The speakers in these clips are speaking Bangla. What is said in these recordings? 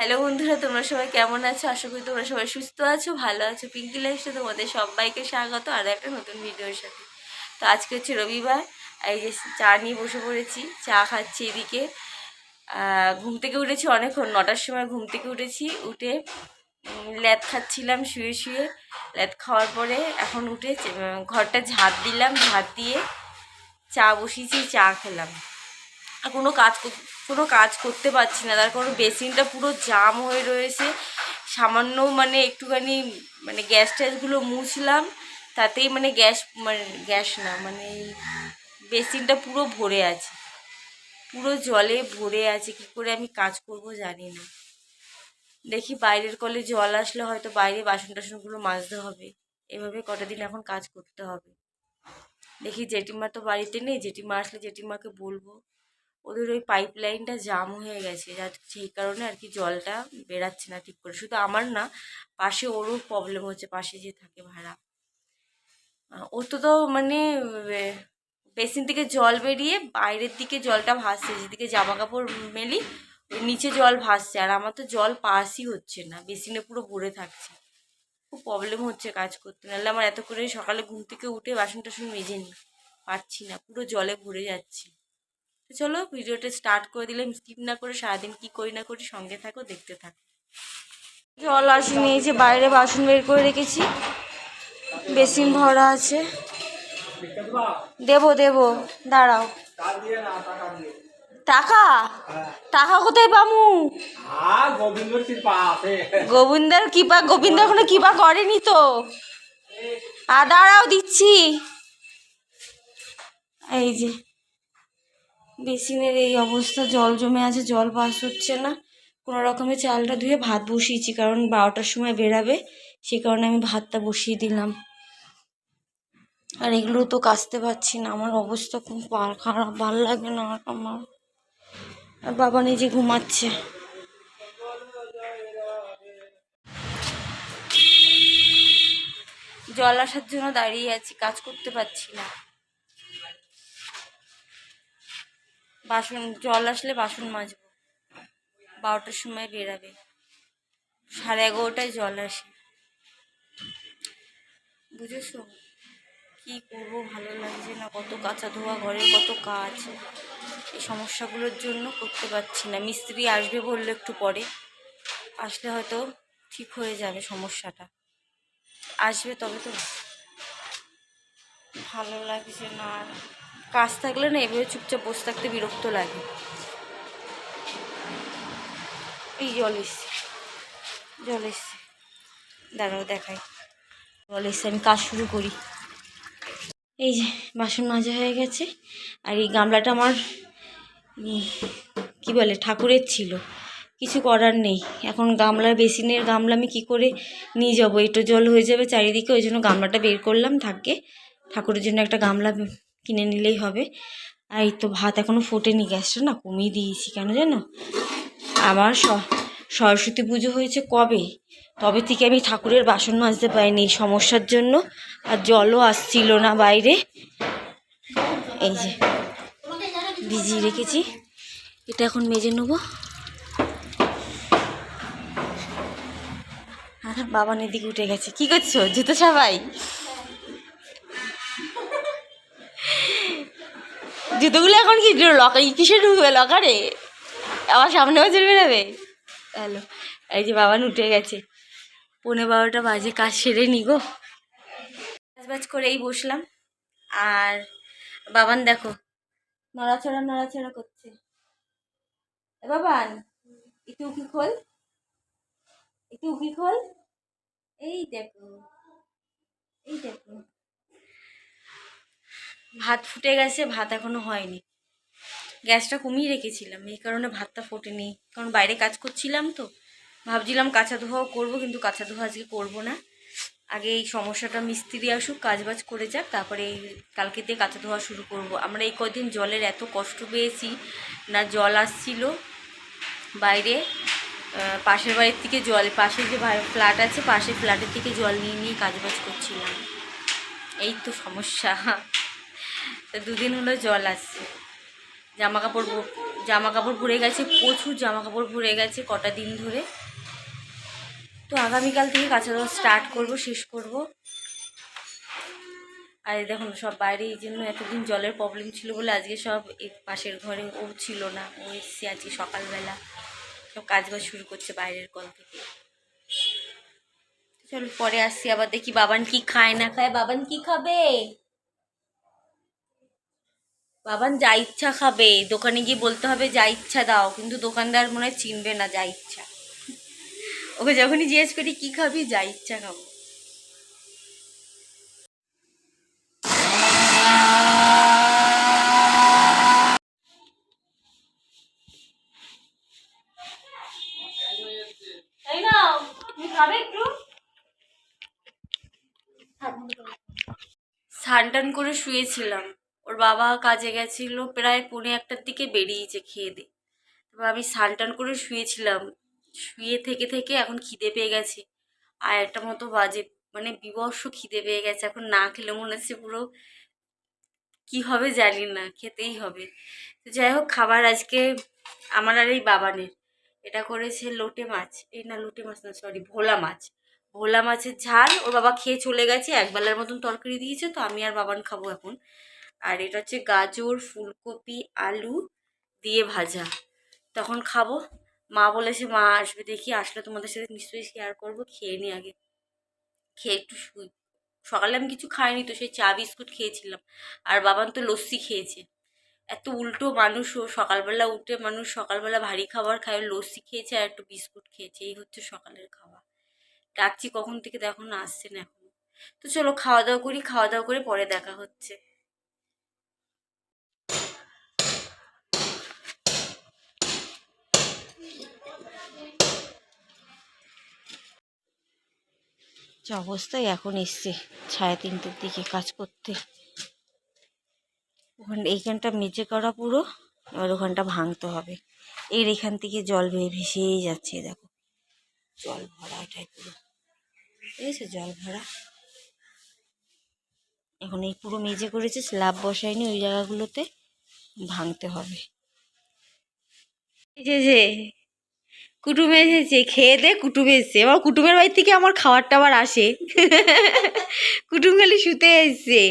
হ্যালো বন্ধুরা, তোমরা সবাই কেমন আছো? আশা করি তোমরা সবাই সুস্থ আছো, ভালো আছো। পিঙ্কি লাইফে তোমাদের সবাইকে স্বাগত আরও একটা নতুন ভিডিওর সাথে। তো আজকে হচ্ছে রবিবার, এই যে চা নিয়ে বসে পড়েছি, চা খাচ্ছি এদিকে। ঘুম থেকে উঠেছি অনেকক্ষণ, 9টার সময় ঘুম থেকে উঠে ল্যাদ খাচ্ছিলাম শুয়ে শুয়ে। ল্যাদ খাওয়ার পরে এখন উঠে ঘরটা ঝাঁট দিলাম, ঝাঁট দিয়ে চা বসিয়েছি, চা খেলাম। আর কোনো কাজ করতে পারছি না, তার কারণ বেসিনটা পুরো জাম হয়ে রয়েছে। সামান্য একটুখানি গ্যাস ট্যাসগুলো মুছলাম, তাতেই গ্যাস না বেসিনটা পুরো ভরে আছে, পুরো জলে ভরে আছে। কি করে আমি কাজ করব জানি না। দেখি বাইরের কলে জল আসলে হয়তো বাইরে বাসন টাসনগুলো মাজতে হবে। এভাবে কটা দিন এখন কাজ করতে হবে। দেখি জেঠিমা তো বাড়িতে নেই, জেঠিমা আসলে জেঠিমাকে বলবো। ওদের ওই পাইপ লাইনটা জাম হয়ে গেছে, সেই কারণে আর কি জলটা বেরাচ্ছে না ঠিক করে। শুধু আমার না, পাশে ওরও প্রবলেম হচ্ছে, পাশে যে থাকে ভাড়া, ওর তো বেসিন থেকে জল বেরিয়ে বাইরের দিকে জলটা ভাসছে, যেদিকে জামা কাপড় মেলি ওই নিচে জল ভাসছে। আর আমার তো জল পাসই হচ্ছে না, বেসিনে পুরো ভরে থাকছে। খুব প্রবলেম হচ্ছে কাজ করতে, নাহলে আমার এত করে সকালে ঘুম থেকে উঠে বাসন টাসন মেজে নিই, পারছি না, পুরো জলে ভরে যাচ্ছি। তো চলো ভিডিওটা স্টার্ট করে দিলাম, স্কিপ না করে। সারাদিন কি করি না করি সঙ্গে থাকো, দেখতে থাকো। জল আসেনি, এই যে বাইরে বাসন বের করে রেখেছি, বেসিন ভরা আছে। দেবো দাঁড়াও। টাকা টাকা কোথায় পামু? গোবিন্দের কৃপা, গোবিন্দ এখনো কৃপা করেনি তো। দাঁড়াও দিচ্ছি। এই যে বেসিনের এই অবস্থা, জল জমে আছে, জল পাস হচ্ছে না। কোনো রকমে চালটা ধুয়ে ভাত বসিয়েছি, কারণ 12টার সময় বেরাবে, সেই কারণে আমি ভাতটা বসিয়ে দিলাম। আর এগুলো তো কাচতে পারছি না, আমার অবস্থা খুব খারাপ, ভালো লাগে না আমার। আর বাবা নিজে ঘুমাচ্ছে। জল আসার জন্য দাঁড়িয়ে আছি, কাজ করতে পারছি না। জল আসলে বাসন মাজবো, 12টার সময় বেরাবে, 11:30টায় জল আসে, বুঝেছো? কি করবো, ভালো লাগছে না। কত কাঁচা ধোয়া, ঘরের কত কাজ, এই সমস্যাগুলোর জন্য করতে পারছি না। মিস্ত্রি আসবে বললো একটু পরে, আসলে হয়তো ঠিক হয়ে যাবে সমস্যাটা। আসবে তবে তো। ভালো লাগছে না, কাজ থাকলে না এভাবে চুপচাপ বসে থাকতে বিরক্ত লাগে। এই জল এসছে, দাঁড়াও দেখাই। জল এসছে, আমি কাজ শুরু করি। এই যে বাসন মাজা হয়ে গেছে। আর এই গামলাটা আমার কি বলে ঠাকুরের ছিল, কিছু করার নেই। এখন বেসিনের গামলা আমি কী করে নিয়ে যাবো, একটু জল হয়ে যাবে চারিদিকে, ওই জন্য গামলাটা বের করলাম। থাকে ঠাকুরের জন্য একটা গামলা কিনে নিলেই হবে। আর এই তো ভাত এখনও ফোটেনি, গ্যাসটা না কমিয়ে দিয়েছি। কেন জানো, আমার সরস্বতী পুজো হয়েছে কবে, তবে থেকে আমি ঠাকুরের বাসন মাজতে পারিনি এই সমস্যার জন্য। আর জলও আসছিল না বাইরে। এই যে ভিজিয়ে রেখেছি, এটা এখন মেজে নেবো। আর বাবা এদিকে উঠে গেছে। কি করছো? জুতো সবাই জুতোগুলো এখন কি কিসে ঢুকবে লকারে? আবার সামনে বছর বেরোবে। হ্যালো, এই যে বাবান উঠে গেছে, 11:15 বাজে, কাজ সেরে নি গো। কাজ করেই বসলাম। আর বাবান দেখো নড়াচড়া করছে। বাবান একটু উকি খোল। এই দেখো ভাত ফুটে গেছে, ভাত এখনো হয়নি। গ্যাসটা কমিয়ে রেখেছিলাম, এই কারণে ভাতটা ফোটেনি। কারণ বাইরে কাজ করছিলাম তো, ভাবছিলাম কাঁচা ধোয়াও করবো, কিন্তু কাঁচা ধোয়া আজকে করবো না। আগে এই সমস্যাটা মিস্ত্রি আসুক, কাজবাজ করে যাক, তারপরে কালকে দিয়ে কাঁচা ধোয়া শুরু করব। আমরা এই কদিন জলের এত কষ্ট পেয়েছি না, জল আসছিল বাইরে, পাশের বাড়ির থেকে জল, পাশে যে ফ্ল্যাট আছে, পাশের ফ্ল্যাটের থেকে জল নিয়ে কাজবাজ করছিলাম। এই তো সমস্যা। 2 দিন হলো জল আসছে, জামা কাপড় জামা কাপড় ভরে গেছে, প্রচুর জামা কাপড় ভরে গেছে কটা দিন ধরে। তো আগামীকাল থেকে কাঁচা ধোয়া স্টার্ট করব, শেষ করব। আর দেখুন সব বাইরে, এই জন্য এতদিন জলের প্রবলেম ছিল বলে আজকে সব এই পাশের ঘরে ও ছিল না, ও এসছে আজকে সকালবেলা, সব কাজবাজ শুরু করছে বাইরের কল থেকে। চলো পরে আসছি, আবার দেখি বাবান কি খায় না খায়। বাবান কি খাবে? বাবান যা ইচ্ছা খাবে, দোকানে গিয়ে বলতে হবে যা ইচ্ছা দাও, কিন্তু দোকানদার মনে হয় চিনবে না যা ইচ্ছা। ওকে যখনই জিজ্ঞেস করি কি খাবি, যা ইচ্ছা খাবো। তাই না, তুমি খাবে একটু? স্নান টান করে শুয়েছিলাম, ওর বাবা কাজে গেছিল, প্রায় 1:45টার দিকে বেরিয়েছে খেয়ে দিয়ে। তারপর আমি স্নান টান করে শুয়েছিলাম, শুয়ে থেকে থেকে এখন খিদে পেয়ে গেছে। আর একটা মতো বাজে, মানে বিবর্ষ খিদে পেয়ে গেছে। এখন না খেলে মনে হচ্ছে পুরো কি হবে জানি না, খেতেই হবে। তো যাই হোক, খাবার আজকে আমার আর এই বাবানের, এটা করেছে লোটে মাছ, এই না লোটে মাছ না, সরি, ভোলা মাছ। ভোলা মাছের ঝাল, ওর বাবা খেয়ে চলে গেছে, একবেলার মতন তরকারি দিয়েছে, তো আমি আর বাবান খাবো এখন। আর এটা হচ্ছে গাজর, ফুলকপি, আলু দিয়ে ভাজা, তখন খাবো। মা বলেছে মা আসবে, দেখি আসলে তোমাদের সাথে নিশ্চয়ই শেয়ার করবো। খেয়ে নি আগে, খেয়ে একটু শুই। সকালে আমি কিছু খাইনি, তো সেই চা বিস্কুট খেয়েছিলাম। আর বাবান তো লস্যি খেয়েছে। এত উল্টো মানুষ ও, সকালবেলা উঠে মানুষ সকালবেলা ভারী খাবার খায়, লস্যি খেয়েছে আর একটু বিস্কুট খেয়েছে, এই হচ্ছে সকালের খাওয়া। ডাকছি কখন থেকে, দেখো না আসছে না এখন। তো চলো খাওয়া দাওয়া করি, খাওয়া দাওয়া করে পরে দেখা হচ্ছে। যে অবস্থায় এখন এসছে 3:30টার দিকে কাজ করতে। ওখানে এইখানটা মেজে করা পুরো, এবার ওখানটা ভাঙতে হবে। এখান থেকে জল ভেসেই যাচ্ছে, দেখো জল ভরা, এটাই পুরো দেখেছো জল ভরা। এখন এই পুরো মেজে করেছে, স্ল্যাব বসায়নি, ওই জায়গাগুলোতে ভাঙতে হবে। এই যে কুটুম এসেছে, খেয়ে দে কুটুম এসছে, এবার কুটুমের বাড়ি থেকে আমার খাবার টাবার আসে। কুটুম খালি শুতে এসছে।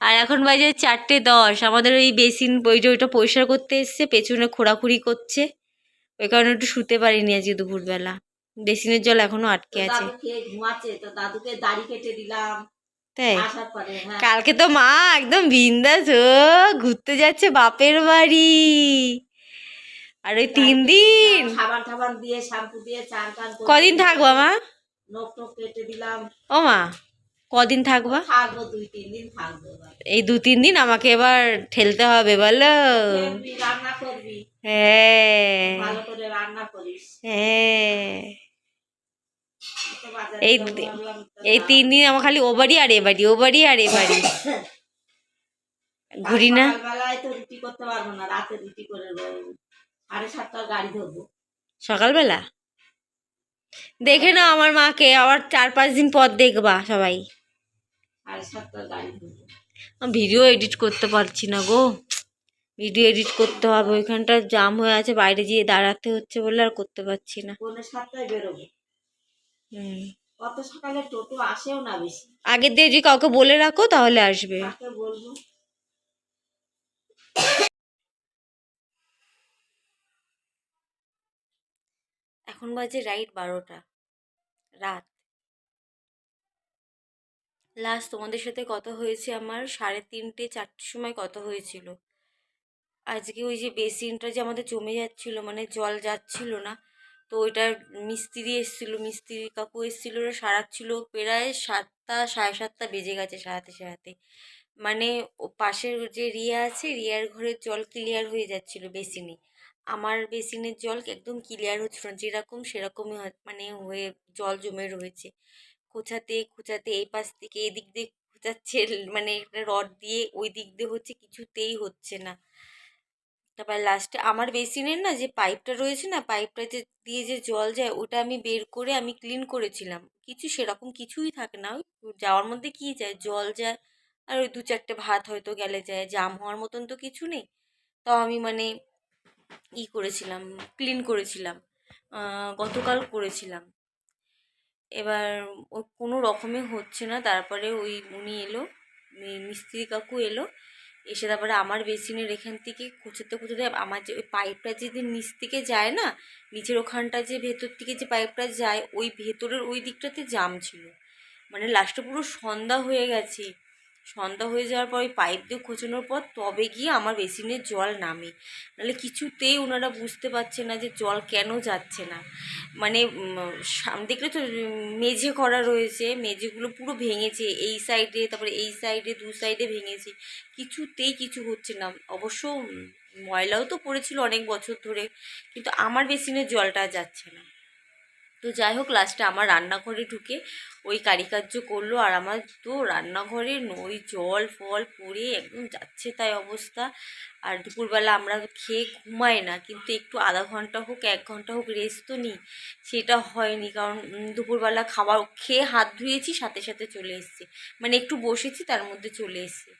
আর এখন বাজে 4:10, আমাদের ওই বেসিন ওইটা পরিষ্কার করতে এসছে, পেছনে খোঁড়াখুড়ি করছে, ওই কারণে একটু শুতে পারিনি আজকে দুপুরবেলা। বেসিনের জল এখনো আটকে আছে। দাদুকে দাড়ি কেটে দিলাম, তাই কালকে তো মা একদম বিন্দাস ঘুরতে যাচ্ছে বাপের বাড়ি। আর ওই 3 দিন সাবান টাবান দিয়ে শ্যাম্পু দিয়ে চান টান করে কদিন থাকবো মা? নখ টখ কেটে দিলাম। ও মা কদিন থাকবো? থাকবো 2-3 দিন থাকবো। এই 2-3 দিন আমাকে এবার ঠেলতে হবে বলো। রান্না করবি? হ্যাঁ ভালো করে রান্না করিস। হ্যাঁ এই 3 দিন আমার খালি ও বাড়ি আর এ বাড়ি, ও বাড়ি আর এ বাড়ি ঘুরি না। সকালবেলায় তো রুটি করতে পারবো না, রাতে রুটি করে 7:30টার গাড়ি ধরবো। সকালবেলা দেখে নাও আমার মাকে, আবার 4-5 দিন পর দেখবা সবাই। 7:30টার গাড়ি ধরবো। ভিডিও এডিট করতে পারছি না গো, ভিডিও এডিট করতে হবে, ওইখানটা জাম হয়ে আছে, বাইরে গিয়ে দাঁড়াতে হচ্ছে বলে আর করতে পারছি না। 7:30টায় বেরোবো। কত সকালে টোটো আসেও না বেশি, আগের দিয়ে যদি কাউকে বলে রাখো তাহলে আসবে। কাকে বলবো? এখন বাজে রাইট 12টা রাত। লাস্ট তোমাদের সাথে কথা হয়েছে আমার 3:30-4টের সময় কথা হয়েছিল। আজকে ওই যে বেসিনটা যে আমাদের জমে যাচ্ছিল, মানে জল যাচ্ছিল না, তো ওইটার মিস্ত্রি এসেছিলো, মিস্ত্রি কাকু এসেছিলো, ওরা সারাচ্ছিল, প্রায় 7টা 7:30 বেজে গেছে সারাতে সারাতে। মানে ও পাশের যে রিয়া আছে, রিয়ার ঘরের জল ক্লিয়ার হয়ে যাচ্ছিল বেসিনে, আমার বেসিনের জল একদম ক্লিয়ার হচ্ছিল না, যেরকম সেরকমই মানে হয়ে জল জমে রয়েছে। খোঁচাতে খোঁচাতে এই পাশ থেকে এদিক দিয়ে খোঁচাচ্ছে, মানে একটা রড দিয়ে ওই দিক দিয়ে হচ্ছে, কিছুতেই হচ্ছে না। তারপর লাস্টে আমার বেসিনের না যে পাইপটা রয়েছে না, পাইপটাতে দিয়ে যে জল যায়, ওটা আমি বের করে আমি ক্লিন করেছিলাম, কিছু সেরকম কিছুই থাকে না, ওই যাওয়ার মধ্যে কি যায়, জল যায়, আর ওই 2-4টে ভাত হয়তো গেলে যায়, জাম হওয়ার মতন তো কিছু নেই। তাও আমি মানে করেছিলাম, ক্লিন করেছিলাম, গতকাল করেছিলাম। এবার ও কোনো রকমে হচ্ছে না, তারপরে উনি এলো, মিস্ত্রি কাকু এলো, এসে তারপরে আমার বেসিনের এখান থেকে কুচোতে কুচোতে আমার যে ওই পাইপটা যে নিচ থেকে যায় না, নিচের ওখানটা যে ভেতর থেকে যে পাইপটা যায়, ওই ভেতরের ওই দিকটাতে জাম ছিল। মানে লাস্টে পুরো সন্ধ্যা হয়ে গেছে। সন্ধ্যা হয়ে যাওয়ার পর ওই পাইপ দিয়ে খোঁচানোর পর তবে গিয়ে আমার বেসিনের জল নামে, নাহলে কিছুতেই ওনারা বুঝতে পারছে না যে জল কেন যাচ্ছে না। মানে দেখলে তো মেঝে করা রয়েছে, মেঝেগুলো পুরো ভেঙেছে, এই সাইডে তারপরে এই সাইডে দু সাইডে ভেঙেছে, কিছুতেই কিছু হচ্ছে না। অবশ্য ময়লাও তো পড়েছিল অনেক বছর ধরে, কিন্তু আমার বেসিনের জলটা যাচ্ছে না। তো যাই হোক, লাস্টে আমার রান্নাঘরে ঢুকে ওই কারিকার্য করলো, আর আমার তো রান্নাঘরে ওই জল ফল পড়ে একদম যাচ্ছে তাই অবস্থা। আর দুপুরবেলা আমরা খেয়ে ঘুমাই না, কিন্তু একটু আধা ঘন্টা হোক 1 ঘন্টা হোক রেস্ট তো নিই, সেটা হয়নি। কারণ দুপুরবেলা খাবার খেয়ে হাত ধুয়েছি, সাথে সাথে চলে এসেছি, মানে একটু বসেছি তার মধ্যে চলে এসেছি।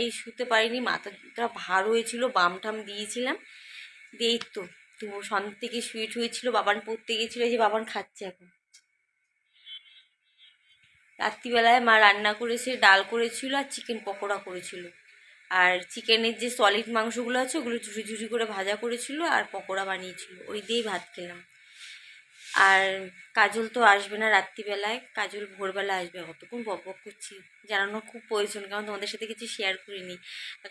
এই শুতে পারিনি, মাথাটা ভার হয়েছিল, বাম টাম দিয়েছিলাম, দিয়েই তো তো সন্ধ্যা থেকে শুয়ে শুয়েছিল, বাবান পড়তে গেছিলো, এই যে বাবান খাচ্ছে এখন। রাত্রিবেলায় মা রান্না করেছে, ডাল করেছিল আর চিকেন পকোড়া করেছিল, আর চিকেনের যে সলিড মাংসগুলো আছে ওগুলো ঝুড়ি ঝুড়ি করে ভাজা করেছিল, আর পকোড়া বানিয়েছিল, ওই দিয়েই ভাত খেলাম। আর কাজল তো আসবে না রাত্রিবেলায়, কাজল ভোরবেলা আসবে। অতক্ষণ বক বক করছি, জানানোর খুব প্রয়োজন, কারণ তোমাদের সাথে কিছু শেয়ার করিনি।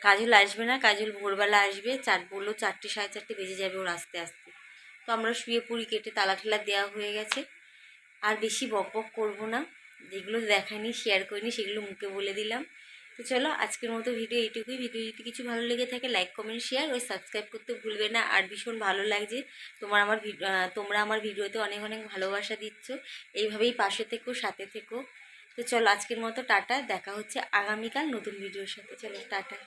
কাজল আসবে না, কাজল ভোরবেলা আসবে, বললো 4টে 4:30 বেজে যাবে ওর আসতে আসতে। তো আমরা শুয়ে পড়ি, কেটে তালা ঠালা দেওয়া হয়ে গেছে। আর বেশি বক বক করবো না, যেগুলো দেখায়নি শেয়ার করিনি সেগুলো মুখে বলে দিলাম। তো চলো, আজকের মতো ভিডিও এইটুকুই। ভিডিও যদি কিছু ভালো লেগে থাকে লাইক কমেন্ট শেয়ার ওই সাবস্ক্রাইব করতে ভুলবে না। আর ভীষণ ভালো লাগছে তোমরা আমার ভিডিওতে অনেক অনেক ভালোবাসা দিচ্ছ, এইভাবেই পাশে থেকো, সাথে থেকো। তো চলো, আজকের মতো টাটা, দেখা হচ্ছে আগামীকাল নতুন ভিডিওর সাথে। চলো টাটা।